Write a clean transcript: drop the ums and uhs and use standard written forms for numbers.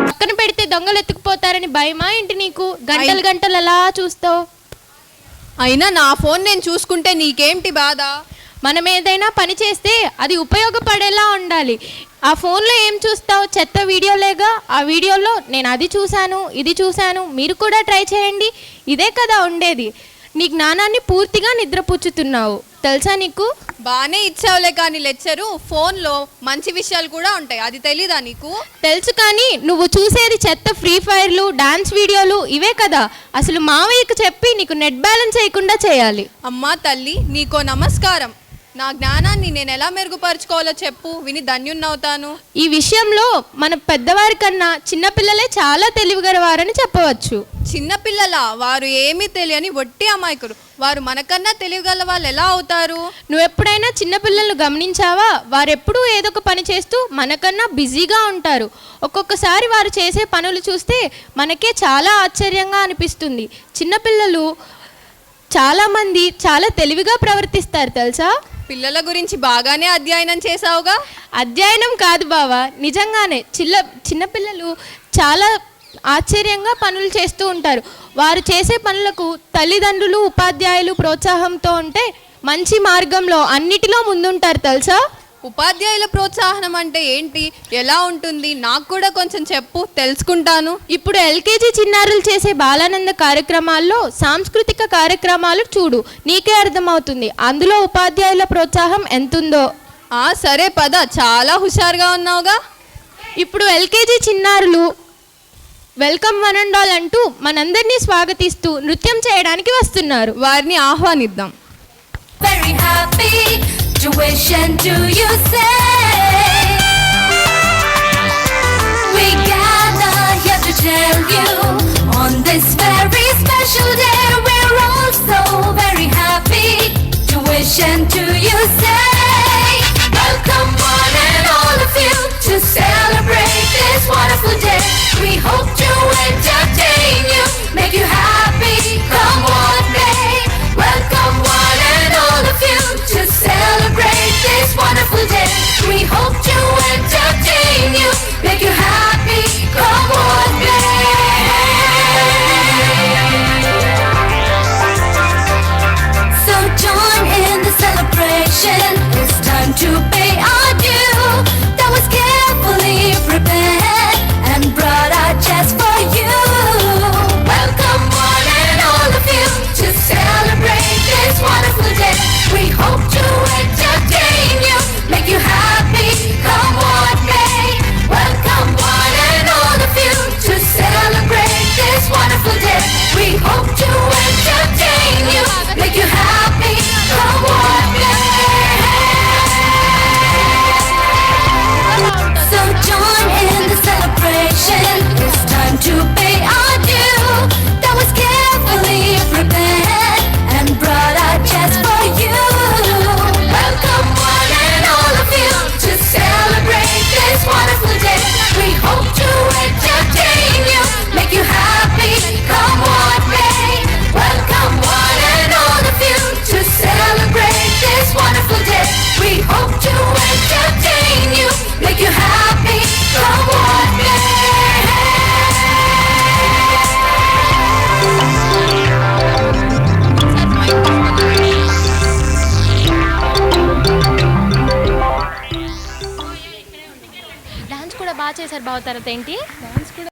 పక్కన పెడితే దొంగలు ఎత్తుకుపోతారని భయమా ఏంటి నీకు? గంటలు గంటలు అలా చూస్తావు. అయినా నా ఫోన్ నేను చూసుకుంటే నీకేంటి బాధ? మనం ఏదైనా పని చేస్తే అది ఉపయోగపడేలా ఉండాలి. ఆ ఫోన్లో ఏం చూస్తావు? చెత్త వీడియోలేగా. ఆ వీడియోలో నేను అది చూశాను, ఇది చూశాను, మీరు కూడా ట్రై చేయండి, ఇదే కదా ఉండేది. నీ జ్ఞానాన్ని పూర్తిగా నిద్రపుచ్చుతున్నావు తెలుసా నీకు? బాగానే ఇచ్చావులే కానీ లెక్చరు, ఫోన్లో మంచి విషయాలు కూడా ఉంటాయి, అది తెలీదా నీకు? తెలుసు, కానీ నువ్వు చూసేది చెత్త ఫ్రీ ఫైర్లు, డాన్స్ వీడియోలు ఇవే కదా. అసలు మావయ్యకు చెప్పి నీకు నెట్ బ్యాలెన్స్ చేయకుండా చేయాలి. అమ్మా తల్లి, నీకో నమస్కారం. నా జ్ఞానాన్ని నేను ఎలా మెరుగుపరుచుకోవాలో చెప్పు, విని ధన్యున్నవుతాను. ఈ విషయంలో మన పెద్దవారి కన్నా చిన్నపిల్లలే చాలా తెలివిగలవారని చెప్పవచ్చు. చిన్నపిల్లల వారు ఏమీ తెలియని వట్టి అమాయకుడు. వారు మనకన్నా తెలివిగల వాళ్ళు ఎలా అవుతారు? నువ్వెప్పుడైనా చిన్నపిల్లలను గమనించావా? వారెప్పుడూ ఏదో ఒక పని చేస్తూ మనకన్నా బిజీగా ఉంటారు. ఒక్కొక్కసారి వారు చేసే పనులు చూస్తే మనకే చాలా ఆశ్చర్యంగా అనిపిస్తుంది. చిన్నపిల్లలు చాలామంది చాలా తెలివిగా ప్రవర్తిస్తారు తెలుసా? పిల్లల గురించి బాగానే అధ్యయనం చేసావుగా. అధ్యయనం కాదు బావా, నిజంగానే చిన్నపిల్లలు చాలా ఆశ్చర్యంగా పనులు చేస్తూ ఉంటారు. వారు చేసే పనులకు తల్లిదండ్రులు, ఉపాధ్యాయులు ప్రోత్సాహంతో ఉంటే మంచి మార్గంలో అన్నిటిలో ముందుంటారు తెలుసా? ఉపాధ్యాయుల ప్రోత్సాహనం అంటే ఏంటి, ఎలా ఉంటుంది? నాకు కూడా కొంచెం చెప్పు, తెలుసుకుంటాను. ఇప్పుడు ఎల్కేజీ చిన్నారులు చేసే బాలానంద కార్యక్రమాల్లో సాంస్కృతిక కార్యక్రమాలు చూడు, నీకే అర్థమవుతుంది అందులో ఉపాధ్యాయుల ప్రోత్సాహం ఎంతుందో. సరే పద, చాలా హుషారుగా ఉన్నావుగా. ఇప్పుడు ఎల్కేజీ చిన్నారులు వెల్కమ్ వన్ అండ్ ఆల్ అంటూ మనందరినీ స్వాగతిస్తూ నృత్యం చేయడానికి వస్తున్నారు. వారిని ఆహ్వానిద్దాం. Very happy tuition, do you say? We gather here to tell you on this very special day we're all so very happy. Tuition, do you say? Welcome one and all of you to celebrate this wonderful day. We hope to entertain you, make you happy, come one day. Welcome one and all of you to celebrate this wonderful day. We hope to entertain you, make you happy, come one day. So join in the celebration, it's time to pay our due. That was carefully prepared and brought out just for you. Welcome one and all of you to celebrate this wonderful day. We hope to entertain you, make you happy, come one day. Welcome one and all of you to celebrate this wonderful day. We hope to entertain you, make you happy, come one day. So join in the celebration, it's time to pay our due. That was carefully prepared and brought out just for you. Welcome one and all of you to celebrate this wonderful day. We hope to entertain you, make you happy, come one day. Welcome one and all of you to celebrate this wonderful day. We hope to entertain you, make you happy, come one day. Dance కూడా బాగా చేశారు బావ. తర్వాత ఏంటి?